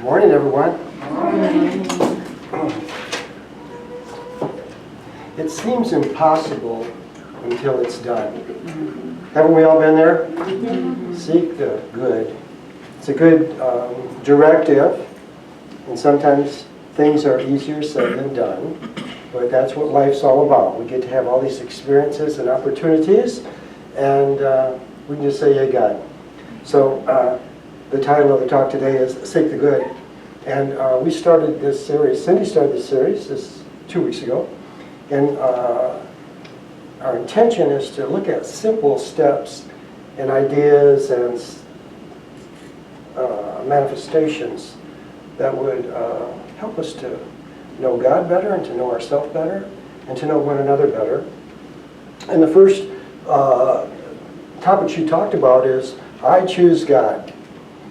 Morning, everyone. Morning. It seems impossible until it's done. Haven't we all been there? Seek the good. It's a good directive, and sometimes things are easier said than done, but that's what life's all about. We get to have all these experiences and opportunities, and we can just say, "Yay, God." So the title of the talk today is Seek the Good. And we started this series, Cindy started this series 2 weeks ago, and our intention is to look at simple steps and ideas and manifestations that would help us to know God better and to know ourselves better and to know one another better. And the first topic she talked about is, I choose God.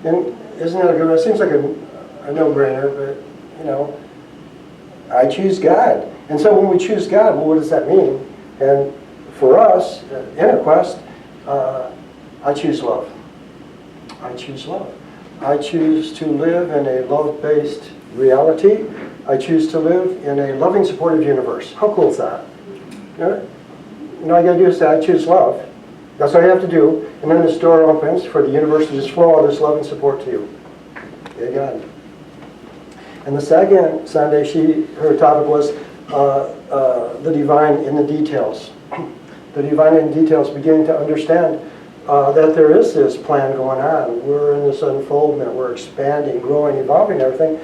And isn't that a good one? It seems like a no-brainer, but, you know, I choose God. And so when we choose God, well, what does that mean? And for us, in a quest, I choose love. I choose love. I choose to live in a love-based reality. I choose to live in a loving, supportive universe. How cool is that? You know, all you got to do is say, I choose love. That's all you have to do. And then this door opens for the universe to just flow all this love and support to you. Yay, God. And the second Sunday, her topic was the divine in the details. The divine in details, beginning to understand that there is this plan going on. We're in this unfoldment. We're expanding, growing, evolving, everything.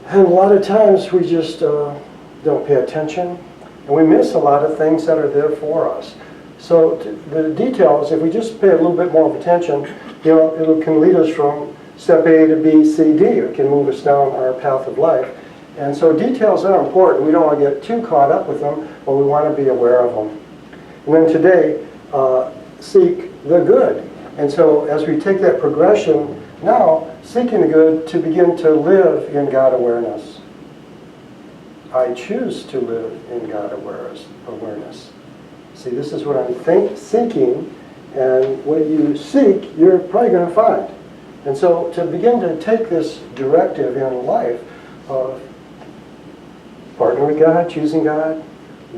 And a lot of times we just don't pay attention. And we miss a lot of things that are there for us. So the details, if we just pay a little bit more of attention, you know, it can lead us from step A to B, C, D. It can move us down our path of life. And so details are important. We don't want to get too caught up with them, but we want to be aware of them. And then today, seek the good. And so as we take that progression, now seeking the good to begin to live in God awareness. I choose to live in God awareness. See, this is what I'm seeking, and what you seek, you're probably going to find. And so to begin to take this directive in life of partnering with God, choosing God,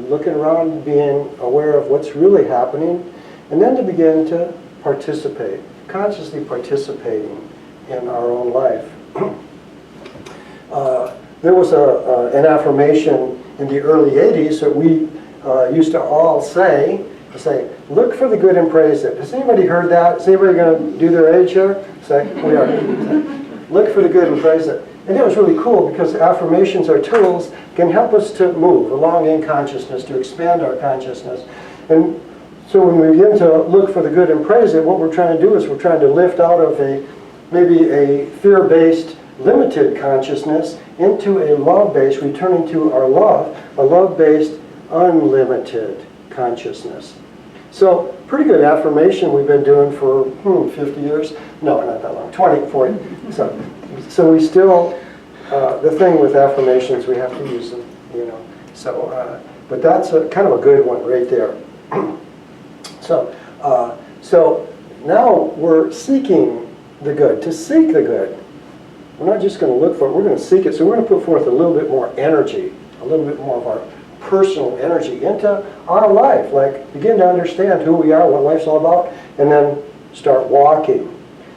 looking around, being aware of what's really happening, and then to begin to participate, consciously participating in our own life. There was an affirmation in the early 80s that we used to all say, look for the good and praise it. Has anybody heard that? Is anybody going to do their age here? Say, we are. Look for the good and praise it. And it was really cool because affirmations are tools can help us to move along in consciousness, to expand our consciousness. And so when we begin to look for the good and praise it, what we're trying to do is we're trying to lift out of maybe a fear-based, limited consciousness into a love-based, returning to our love, a love-based, unlimited consciousness. So, pretty good affirmation we've been doing for 50 years. No, not that long, 20, 40. So we still, the thing with affirmations, we have to use them, you know. So, but that's kind of a good one right there. So now we're seeking the good. To seek the good, we're not just going to look for it, we're going to seek it. So we're going to put forth a little bit more energy, a little bit more of our personal energy into our life. Like, begin to understand who we are, what life's all about, and then start walking.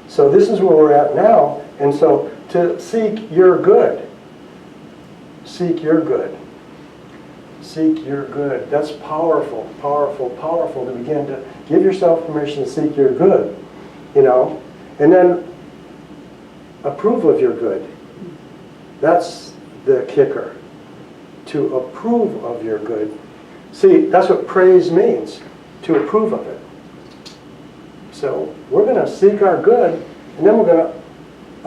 So this is where we're at now. And so to seek your good. Seek your good. Seek your good. That's powerful, powerful, powerful to begin to give yourself permission to seek your good, you know. And then approve of your good. That's the kicker. To approve of your good. See, that's what praise means, to approve of it. So we're going to seek our good, and then we're going to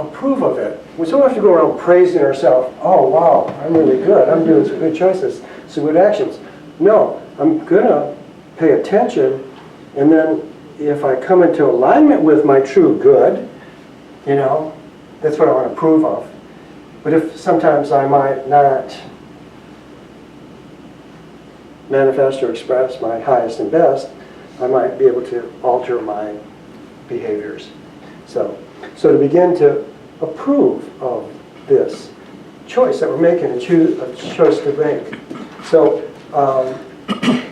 approve of it. We don't have to go around praising ourselves. Oh, wow, I'm really good. I'm doing some good choices, some good actions. No, I'm going to pay attention, and then if I come into alignment with my true good, you know, that's what I want to approve of. But if sometimes I might not manifest or express my highest and best, I might be able to alter my behaviors. So to begin to approve of this choice that we're making, a choice to make. So,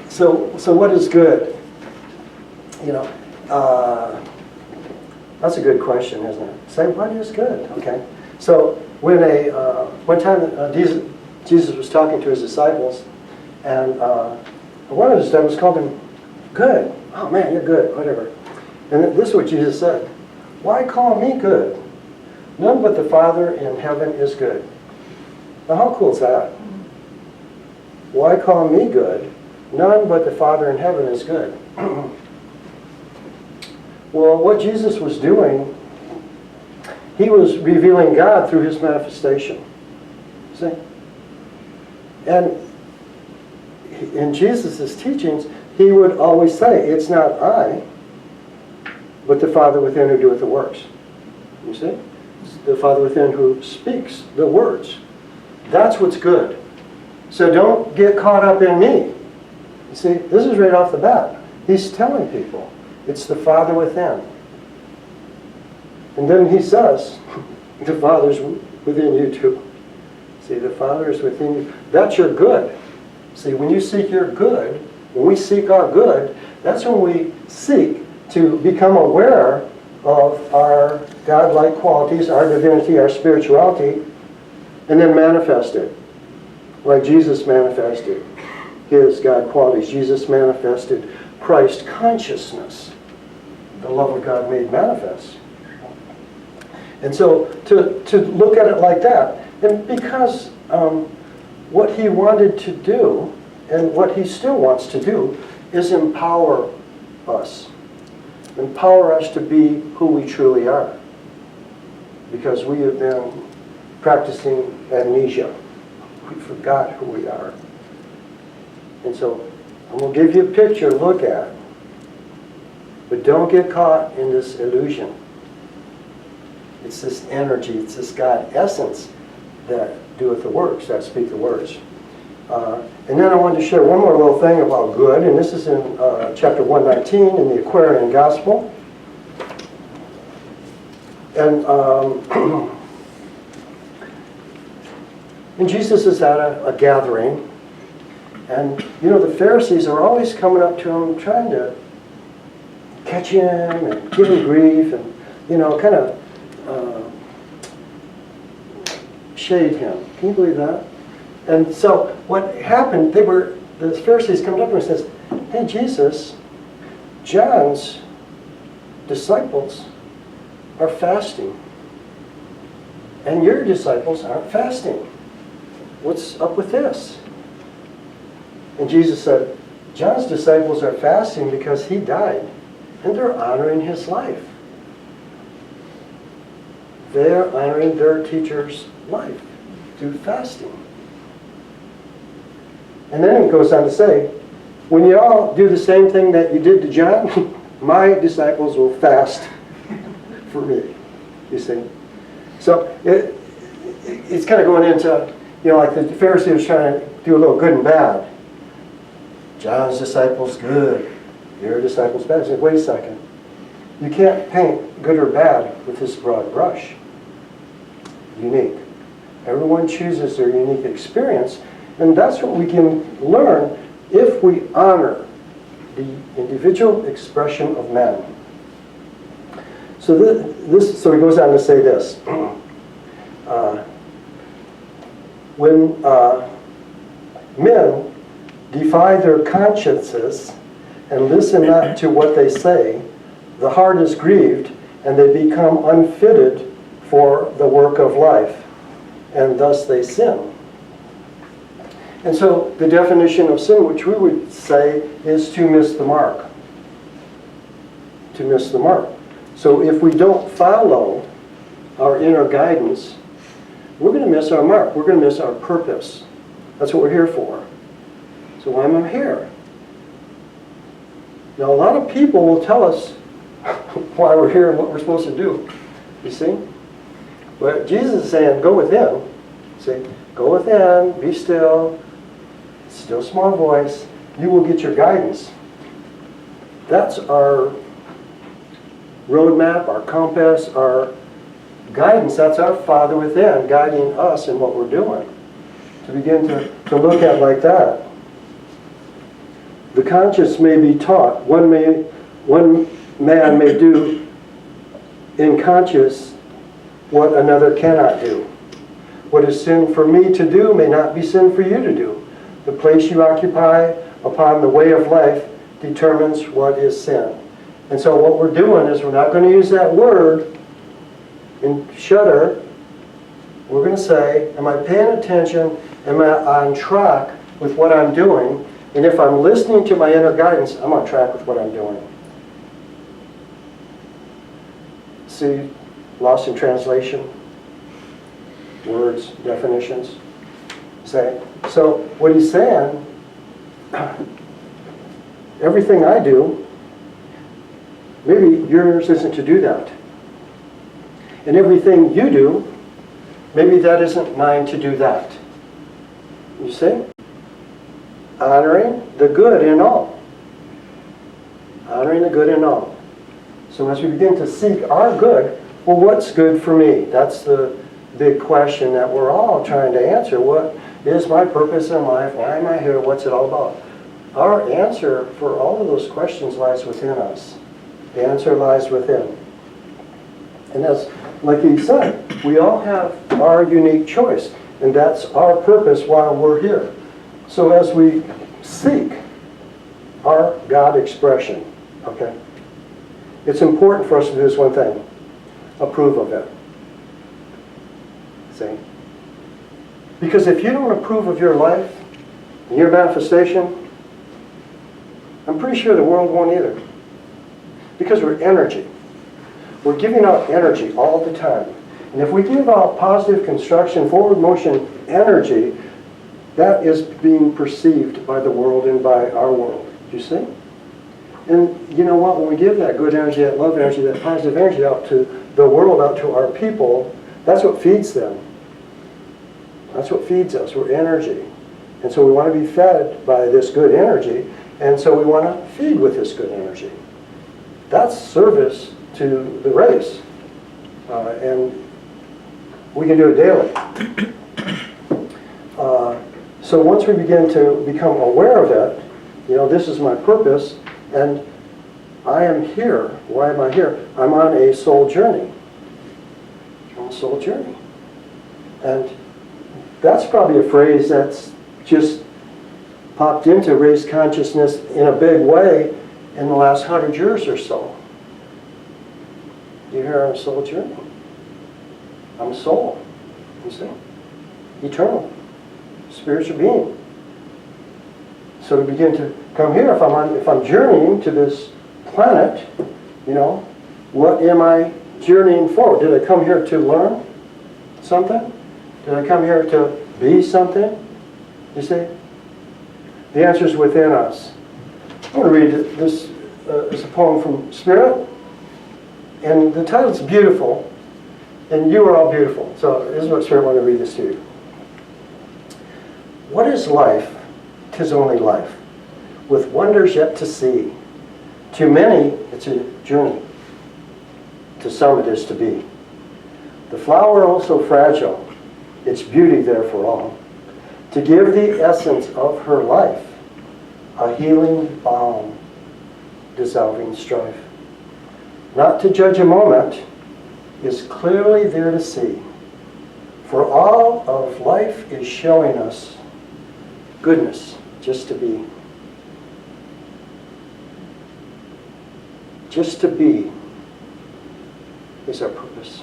so what is good? You know, that's a good question, isn't it? Say, what is good? Okay. So when one time Jesus was talking to his disciples, and one of his disciples called him good. Oh man, you're good, whatever. And this is what Jesus said. Why call me good? None but the Father in heaven is good. Now how cool is that? Why call me good? None but the Father in heaven is good. Well, what Jesus was doing, he was revealing God through his manifestation. See? And in Jesus' teachings, he would always say, it's not I, but the Father within who doeth the works. You see? It's the Father within who speaks the words. That's what's good. So don't get caught up in me. You see, this is right off the bat. He's telling people, it's the Father within. And then he says, the Father's within you too. See, the Father is within you. That's your good. See, when you seek your good, when we seek our good, that's when we seek to become aware of our God-like qualities, our divinity, our spirituality, and then manifest it. Like Jesus manifested his God qualities. Jesus manifested Christ consciousness, the love of God made manifest. And so to look at it like that, and because what he wanted to do, and what he still wants to do, is empower us. Empower us to be who we truly are. Because we have been practicing amnesia. We forgot who we are. And so I'm going to give you a picture to look at. But don't get caught in this illusion. It's this energy, it's this God essence that doeth the works, that speak the words. And then I wanted to share one more little thing about good, and this is in chapter 119 in the Aquarian Gospel. And, and Jesus is at a gathering, and you know the Pharisees are always coming up to him trying to catch him and give him grief and, you know, kind of shade him. Can you believe that? And so what happened, the Pharisees come up to him and says, hey Jesus, John's disciples are fasting, and your disciples aren't fasting. What's up with this? And Jesus said, John's disciples are fasting because he died, and they're honoring his life. They're honoring their teacher's life through fasting. And then it goes on to say, when you all do the same thing that you did to John, my disciples will fast for me. You see? So it's kind of going into, you know, like the Pharisees was trying to do a little good and bad. John's disciples good, your disciples bad. I said, wait a second. You can't paint good or bad with this broad brush. Unique. Everyone chooses their unique experience, and that's what we can learn if we honor the individual expression of man. So so he goes on to say this. When men defy their consciences and listen not to what they say, the heart is grieved, and they become unfitted for the work of life, and thus they sin. And so the definition of sin, which we would say, is to miss the mark. To miss the mark. So if we don't follow our inner guidance, we're going to miss our mark. We're going to miss our purpose. That's what we're here for. So why am I here? Now a lot of people will tell us why we're here and what we're supposed to do. You see? But Jesus is saying, go within. See? Go within, be still, still small voice. You will get your guidance. That's our roadmap, our compass, our guidance. That's our Father within guiding us in what we're doing. To begin to look at like that. The conscious may be taught. One man may do in conscious what another cannot do. What is sin for me to do may not be sin for you to do. The place you occupy upon the way of life determines what is sin. And so what we're doing is we're not going to use that word in shudder. We're going to say, am I paying attention? Am I on track with what I'm doing? And if I'm listening to my inner guidance, I'm on track with what I'm doing. See, lost in translation, words, definitions. Say, so what he's saying, everything I do, maybe yours isn't to do that. And everything you do, maybe that isn't mine to do that. You see? Honoring the good in all. Honoring the good in all. So as we begin to seek our good, well, what's good for me? That's the big question that we're all trying to answer. What is my purpose in life? Why am I here? What's it all about? Our answer for all of those questions lies within us. The answer lies within. And as, like he said, we all have our unique choice. And that's our purpose while we're here. So as we seek our God expression, okay, it's important for us to do this one thing. Approve of it. See? Because if you don't approve of your life and your manifestation, I'm pretty sure the world won't either. Because we're energy. We're giving out energy all the time. And if we give out positive construction, forward motion energy, that is being perceived by the world and by our world. Do you see? And you know what? When we give that good energy, that love energy, that positive energy out to the world, out to our people, that's what feeds them. That's what feeds us. We're energy. And so we want to be fed by this good energy, and so we want to feed with this good energy. That's service to the race. And we can do it daily. So once we begin to become aware of it, you know, this is my purpose, and I am here. Why am I here? I'm on a soul journey. On a soul journey. And that's probably a phrase that's just popped into raised consciousness in a big way in the last 100 years or so. You're here on a soul journey. I'm a soul, you see? Eternal. Spiritual being. So to begin to come here, if I'm journeying to this planet, you know, what am I journeying for? Did I come here to learn something? Did I come here to be something? You see? The answer is within us. I'm going to read it. This is a poem from Spirit. And the title's beautiful. And you are all beautiful. So this is what Spirit wanted to read this to you. What is life? 'Tis only life, with wonders yet to see. To many, it's a journey. To some, it is to be. The flower also fragile, its beauty there for all. To give the essence of her life, a healing balm, dissolving strife. Not to judge a moment, is clearly there to see. For all of life is showing us goodness, just to be. Just to be is our purpose.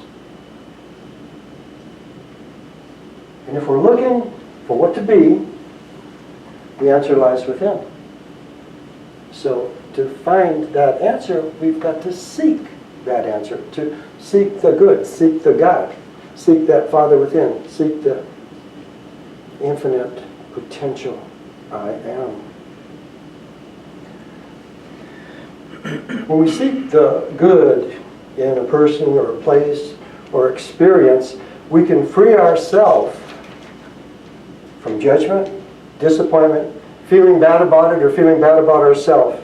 And if we're looking for what to be, the answer lies within. So to find that answer, we've got to seek that answer. To seek the good, seek the God, seek that Father within, seek the infinite potential I am. When we seek the good in a person or a place or experience, we can free ourselves from judgment, disappointment, feeling bad about it or feeling bad about ourselves.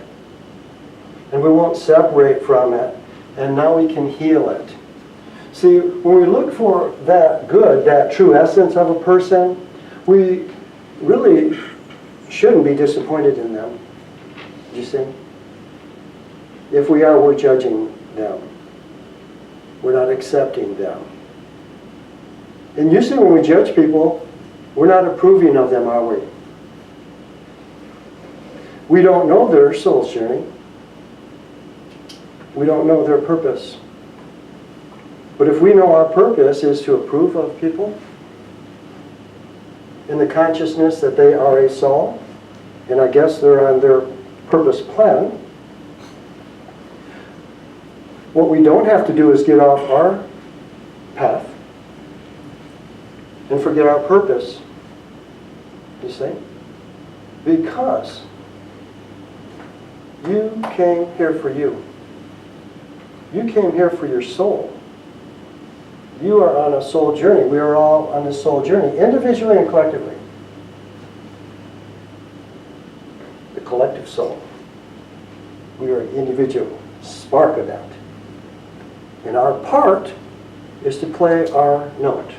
And we won't separate from it, and now we can heal it. See, when we look for that good, that true essence of a person, we really shouldn't be disappointed in them. Do you see? If we are, we're judging them. We're not accepting them. And usually when we judge people, we're not approving of them, are we? We don't know their soul's journey. We don't know their purpose. But if we know our purpose is to approve of people, in the consciousness that they are a soul, and I guess they're on their purpose plan, what we don't have to do is get off our path and forget our purpose. You see? Because you came here for you. You came here for your soul. You are on a soul journey. We are all on a soul journey, individually and collectively. The collective soul. We are an individual spark of that. And our part is to play our note,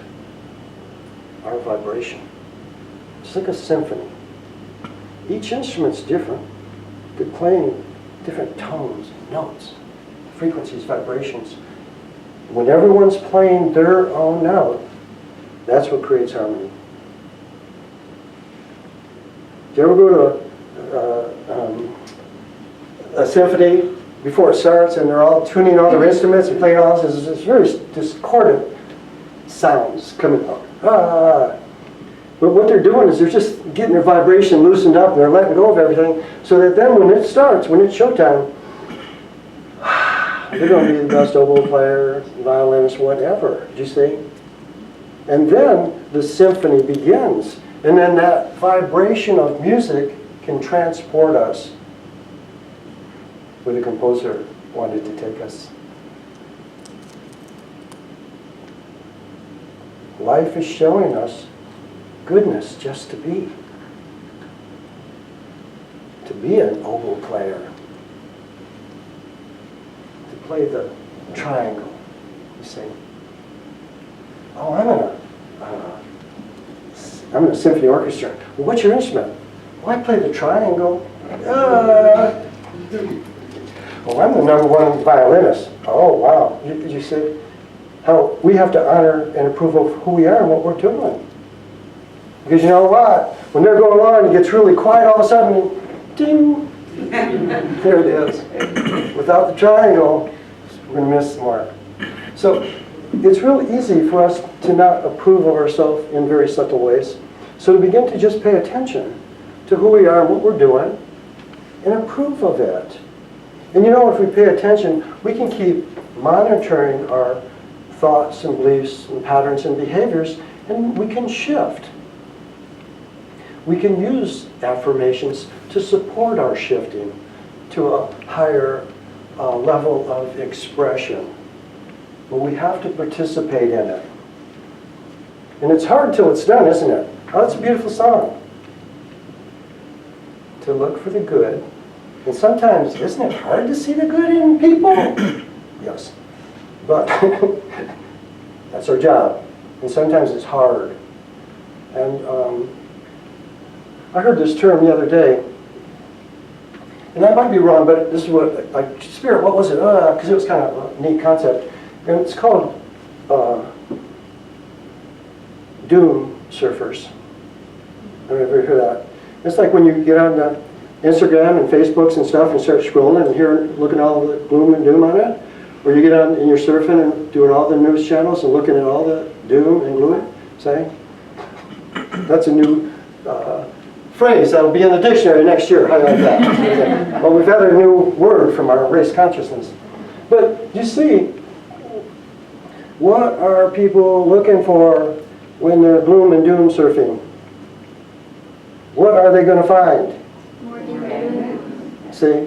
our vibration. It's like a symphony. Each instrument's different. They're playing different tones, notes, frequencies, vibrations. When everyone's playing their own note, that's what creates harmony. Do you ever go to a symphony before it starts and they're all tuning all their instruments and playing all this very discordant sounds coming out? But what they're doing is they're just getting their vibration loosened up and they're letting go of everything so that then when it starts, when it's showtime, they're going to be the best oboe player, violinist, whatever. Do you see? And then the symphony begins. And then that vibration of music can transport us where the composer wanted to take us. Life is showing us goodness just to be. To be an oboe player. Play the triangle, you see. Oh, I'm in a symphony orchestra. Well, what's your instrument? Well, I play the triangle. Oh, I'm the #1 violinist. Oh, wow. You see how we have to honor and approve of who we are and what we're doing. Because you know what? When they're going along, it gets really quiet all of a sudden, ding, there it is. Without the triangle, we're going to miss the mark. So it's really easy for us to not approve of ourselves in very subtle ways. So to begin to just pay attention to who we are and what we're doing and approve of it. And you know, if we pay attention, we can keep monitoring our thoughts and beliefs and patterns and behaviors, and we can shift. We can use affirmations to support our shifting to a higher level of expression. But we have to participate in it. And it's hard till it's done, isn't it? Oh, it's a beautiful song. To look for the good. And sometimes, isn't it hard to see the good in people? Yes. But that's our job. And sometimes it's hard. And I heard this term the other day. And I might be wrong, but this is what, like, spirit, what was it? Because it was kind of a neat concept. And it's called doom surfers. I don't know if you ever heard that. It's like when you get on the Instagram and Facebooks and stuff and start scrolling and looking at all the gloom and doom on it. Or you get on and you're surfing and doing all the news channels and looking at all the doom and gloom, say. That's a new phrase that'll be in the dictionary next year. How do you like that? Well, we've had a new word from our race consciousness. But you see, what are people looking for when they're gloom and doom surfing? What are they going to find? More doom. See?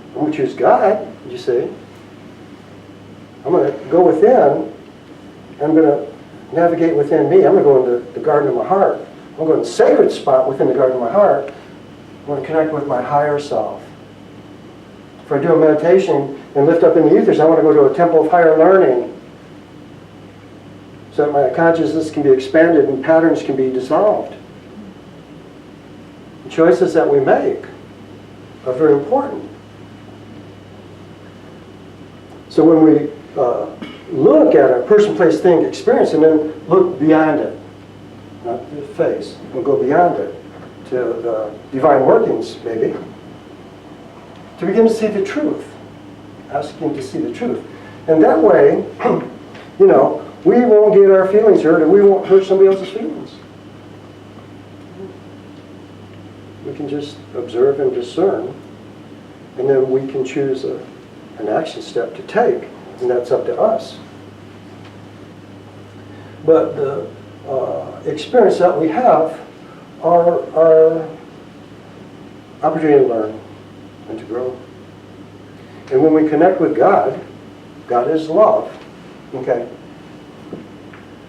I'm going to choose God, you see. I'm going to go within. I'm going to navigate within me. I'm going to go into the garden of my heart. I'm going to the sacred spot within the garden of my heart. I want to connect with my higher self. If I do a meditation and lift up in the ethers, I want to go to a temple of higher learning so that my consciousness can be expanded and patterns can be dissolved. The choices that we make are very important. So when we look at a person, place, thing, experience, and then look beyond it, not the face, we'll go beyond it to the divine workings, maybe, to begin to see the truth, asking to see the truth. And that way, we won't get our feelings hurt and we won't hurt somebody else's feelings. We can just observe and discern, and then we can choose an action step to take, and that's up to us. But the experience that we have are our opportunity to learn and to grow. And when we connect with God, God is love. Okay.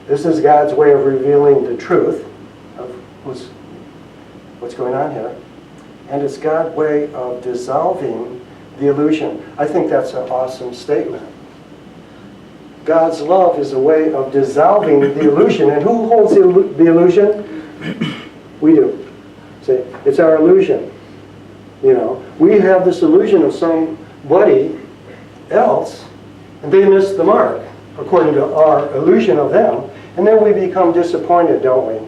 This is God's way of revealing the truth of what's going on here. And it's God's way of dissolving the illusion. I think that's an awesome statement. God's love is a way of dissolving the illusion. And who holds the illusion? We do. See, it's our illusion. We have this illusion of somebody else, and they miss the mark, according to our illusion of them. And then we become disappointed, don't we?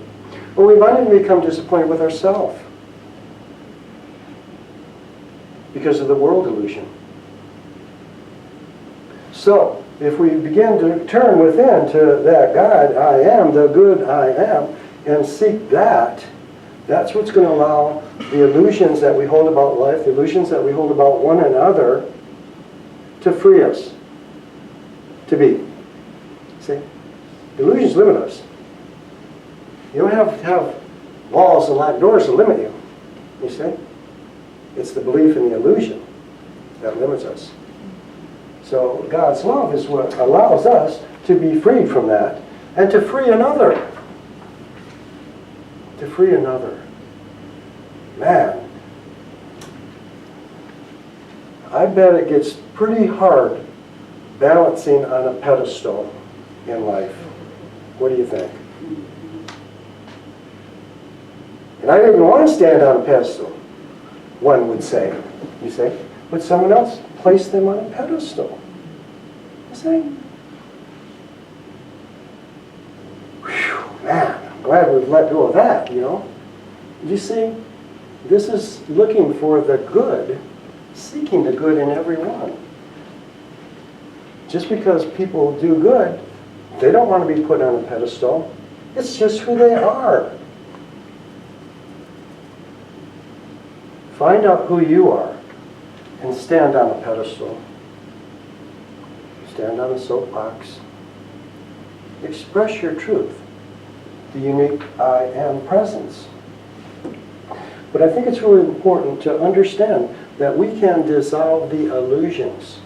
Or we might even become disappointed with ourselves because of the world illusion. So, if we begin to turn within to that God, I am, the good I am, and seek that, that's what's going to allow the illusions that we hold about life, the illusions that we hold about one another, to free us, to be. See? Illusions limit us. You don't have to have walls and locked doors to limit you. You see? It's the belief in the illusion that limits us. So God's love is what allows us to be freed from that and to free another. To free another. Man, I bet it gets pretty hard balancing on a pedestal in life. What do you think? And I didn't want to stand on a pedestal, one would say. You say, but someone else placed them on a pedestal. You say, whew, man, I'm glad we've let go of that, You see, this is looking for the good, seeking the good in everyone. Just because people do good, they don't want to be put on a pedestal. It's just who they are. Find out who you are and stand on a pedestal. Stand on a soapbox. Express your truth, the unique I am presence. But I think it's really important to understand that we can dissolve the illusions.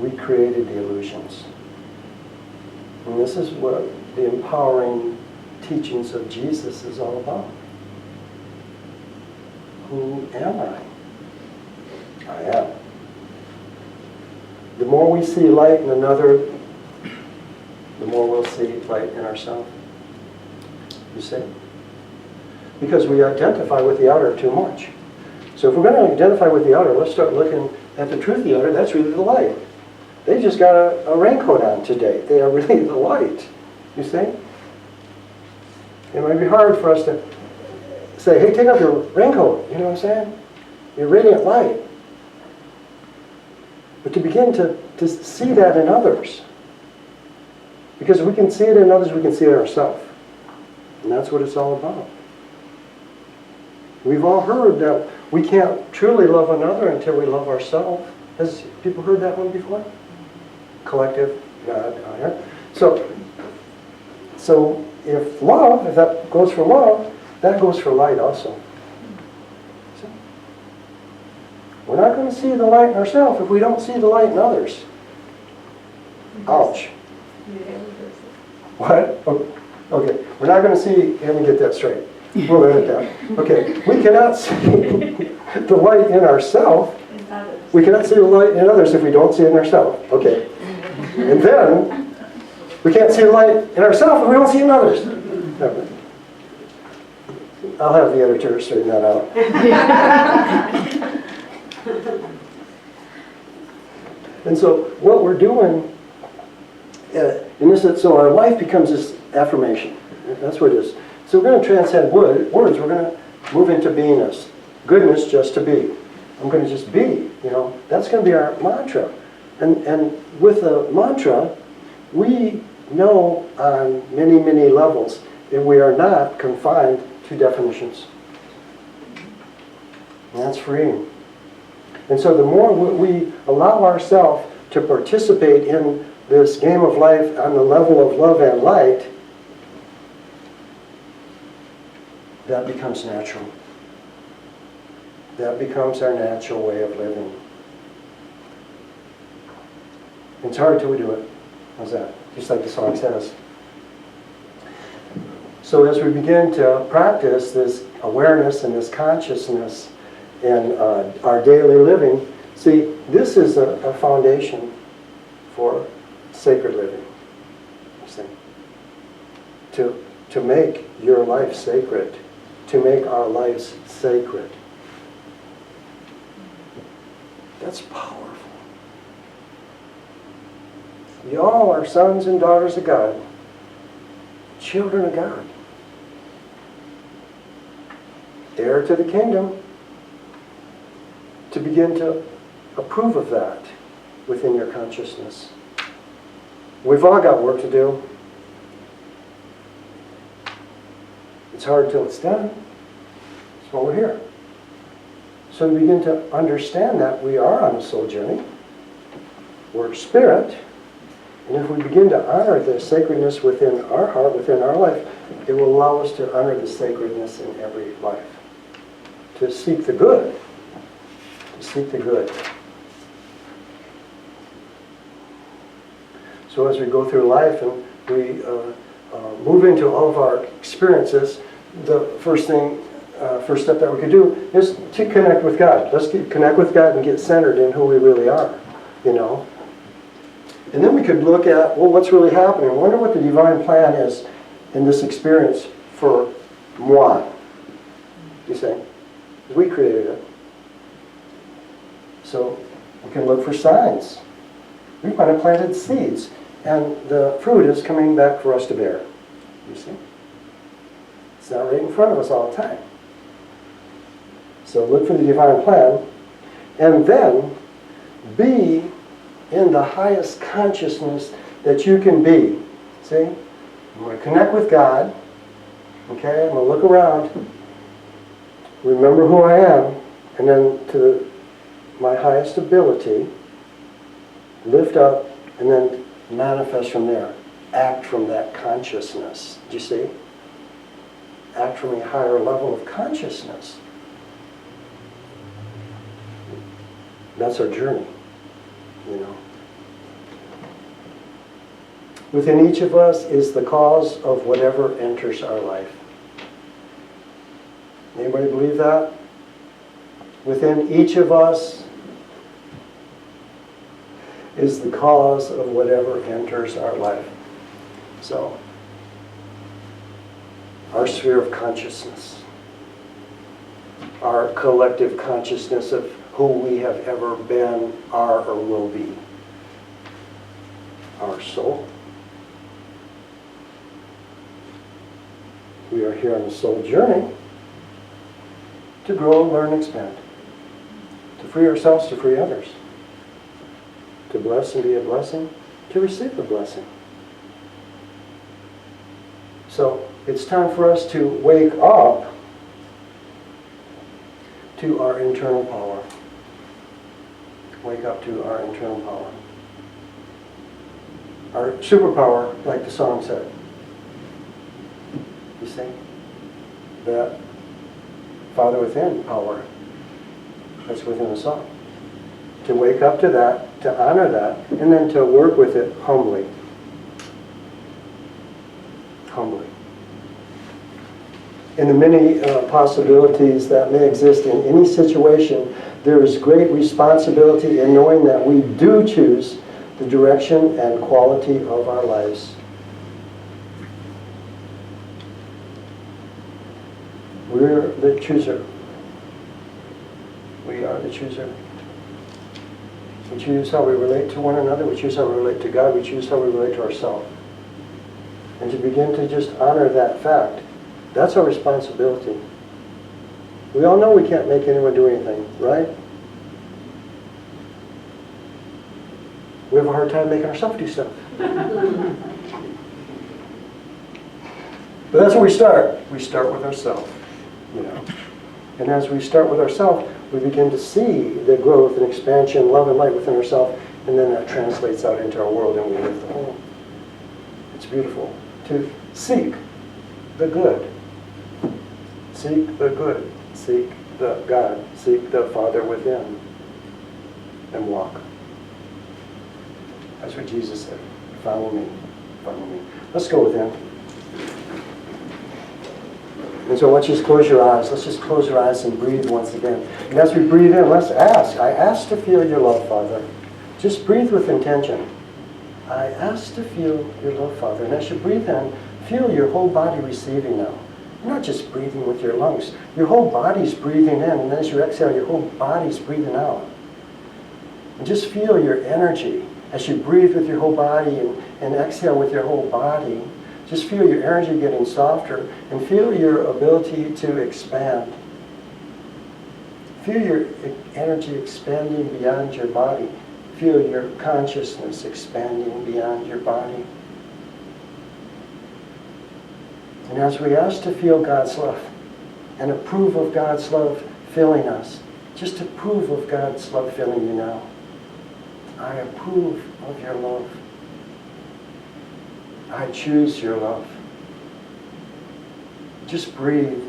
We created the illusions. And this is what the empowering teachings of Jesus is all about. Who am I? I am. The more we see light in another, the more we'll see light in ourselves. You see? Because we identify with the outer too much. So if we're going to identify with the outer, let's start looking at the truth of the outer. That's really the light. They just got a raincoat on today. They are really the light. You see? It might be hard for us to say, hey, take off your raincoat. You know what I'm saying? You're radiant light. But to begin to see that in others. Because if we can see it in others, we can see it ourselves. And that's what it's all about. We've all heard that we can't truly love another until we love ourselves. Has people heard that one before? Collective, God, higher. So if that goes for love, that goes for light also. See? We're not going to see the light in ourselves if we don't see the light in others. Ouch. What? Okay, we're not going to see, let me get that straight. We'll edit that. Okay, we cannot see the light in ourselves We cannot see the light in others if we don't see it in ourselves. Okay. And then, we can't see the light in ourselves if we don't see it in others. Okay. I'll have the editor straighten that out. And so what we're doing, in this, so our life becomes this affirmation. That's what it is. So we're going to transcend words. We're going to move into beingness. Goodness just to be. I'm going to just be. That's going to be our mantra. And with the mantra, we know on many, many levels that we are not confined to definitions. And that's freeing. And so the more we allow ourselves to participate in this game of life on the level of love and light, that becomes natural. That becomes our natural way of living. It's hard till we do it. How's that? Just like the song says. So as we begin to practice this awareness and this consciousness in our daily living, see, this is a foundation for sacred living. See? To make your life sacred, to make our lives sacred. That's powerful. You all are sons and daughters of God, children of God, heir to the kingdom. To begin to approve of that within your consciousness. We've all got work to do. It's hard till it's done. That's why we're here. So we begin to understand that we are on a soul journey. We're spirit. And if we begin to honor the sacredness within our heart, within our life, it will allow us to honor the sacredness in every life. To seek the good. To seek the good. So as we go through life and we move into all of our experiences, the first step that we could do is to connect with God. Let's connect with God and get centered in who we really are, And then we could look at, well, what's really happening? I wonder what the divine plan is in this experience for moi. You see? We created it. So we can look for signs. We might have planted seeds, and the fruit is coming back for us to bear. You see? It's not right in front of us all the time. So look for the divine plan, and then be in the highest consciousness that you can be. See? I'm going to connect with God. Okay? I'm going to look around. Remember who I am. And then to my highest ability, lift up, and then manifest from there. Act from that consciousness. Do you see? Act from a higher level of consciousness. That's our journey. Within each of us is the cause of whatever enters our life. Anybody believe that? Within each of us is the cause of whatever enters our life. So, our sphere of consciousness, our collective consciousness of who we have ever been, are, or will be. Our soul. We are here on the soul journey to grow, learn, expand. To free ourselves, to free others. To bless and be a blessing, to receive a blessing. So, it's time for us to wake up to our internal power. Wake up to our internal power. Our superpower, like the song said. You see? That Father within power that's within us all. To wake up to that, to honor that, and then to work with it humbly. Humbly. In the many possibilities that may exist in any situation, there is great responsibility in knowing that we do choose the direction and quality of our lives. We're the chooser. We are the chooser. We choose how we relate to one another. We choose how we relate to God. We choose how we relate to ourselves. And to begin to just honor that fact, that's our responsibility. We all know we can't make anyone do anything, right? We have a hard time making ourselves do stuff. But that's where we start. We start with ourselves, you know. And as we start with ourselves, we begin to see the growth and expansion, love and light within ourselves, and then that translates out into our world and we live the whole. It's beautiful to seek the good. Seek the good. Seek the God. Seek the Father within. And walk. That's what Jesus said. Follow me. Follow me. Let's go with him. And so let's just close your eyes. Let's just close your eyes and breathe once again. And as we breathe in, let's ask. I ask to feel your love, Father. Just breathe with intention. I ask to feel your love, Father. And as you breathe in, feel your whole body receiving now. You're not just breathing with your lungs. Your whole body's breathing in. And then as you exhale, your whole body's breathing out. And just feel your energy as you breathe with your whole body and exhale with your whole body. Just feel your energy getting softer and feel your ability to expand. Feel your energy expanding beyond your body. Feel your consciousness expanding beyond your body. And as we ask to feel God's love and approve of God's love filling us, just approve of God's love filling you now. I approve of your love. I choose your love. Just breathe.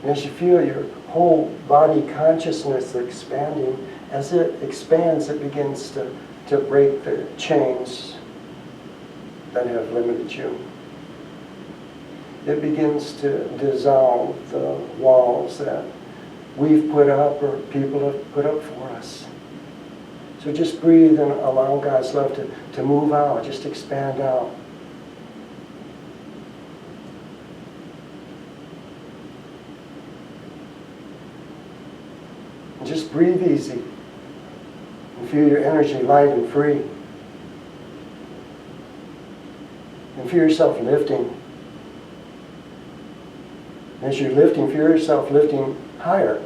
And as you feel your whole body consciousness expanding, as it expands, it begins to break the chains that have limited you. It begins to dissolve the walls that we've put up or people have put up for us. So just breathe and allow God's love to move out, just expand out. And just breathe easy and feel your energy light and free. And feel yourself lifting. And as you're lifting, feel yourself lifting higher.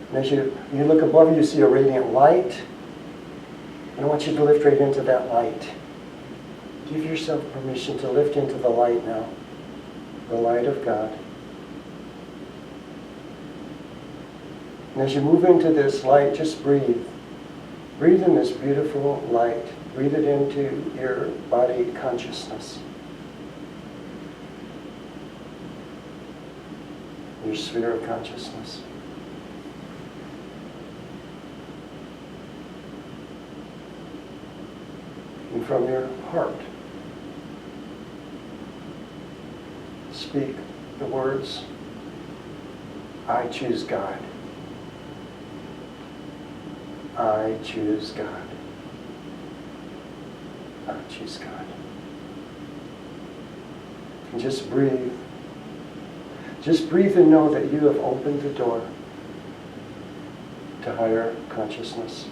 And as you look above you, you see a radiant light. And I want you to lift right into that light. Give yourself permission to lift into the light now. The light of God. And as you move into this light, just breathe. Breathe in this beautiful light. Breathe it into your body consciousness. Your sphere of consciousness. And from your heart, speak the words, I choose God. I choose God. I choose God. And just breathe. Just breathe and know that you have opened the door to higher consciousness.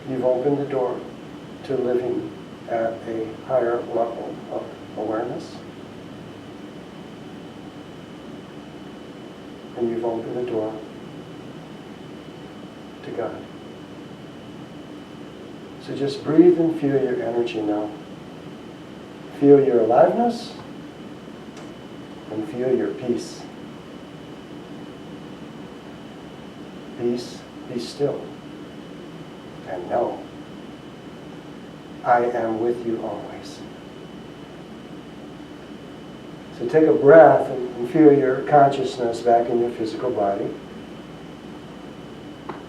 You've opened the door to living at a higher level of awareness. And you've opened the door to God. So just breathe and feel your energy now. Feel your aliveness and feel your peace. Peace, be still. And know, I am with you always. So take a breath and feel your consciousness back in your physical body.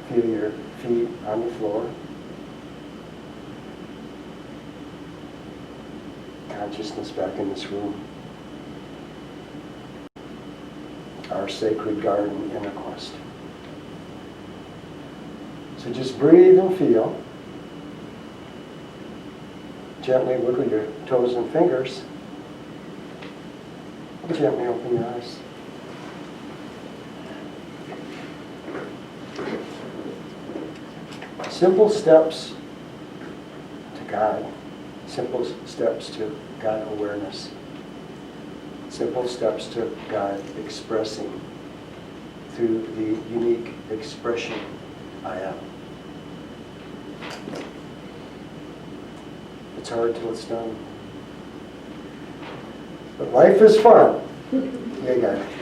Feel your feet on the floor. Consciousness back in this room. our sacred garden in a quest. So just breathe and feel. Gently wiggle your toes and fingers. Gently open your eyes. Simple steps to God. Simple steps to God awareness. Simple steps to God expressing through the unique expression I am. It's hard till it's done. But life is fun. You got it.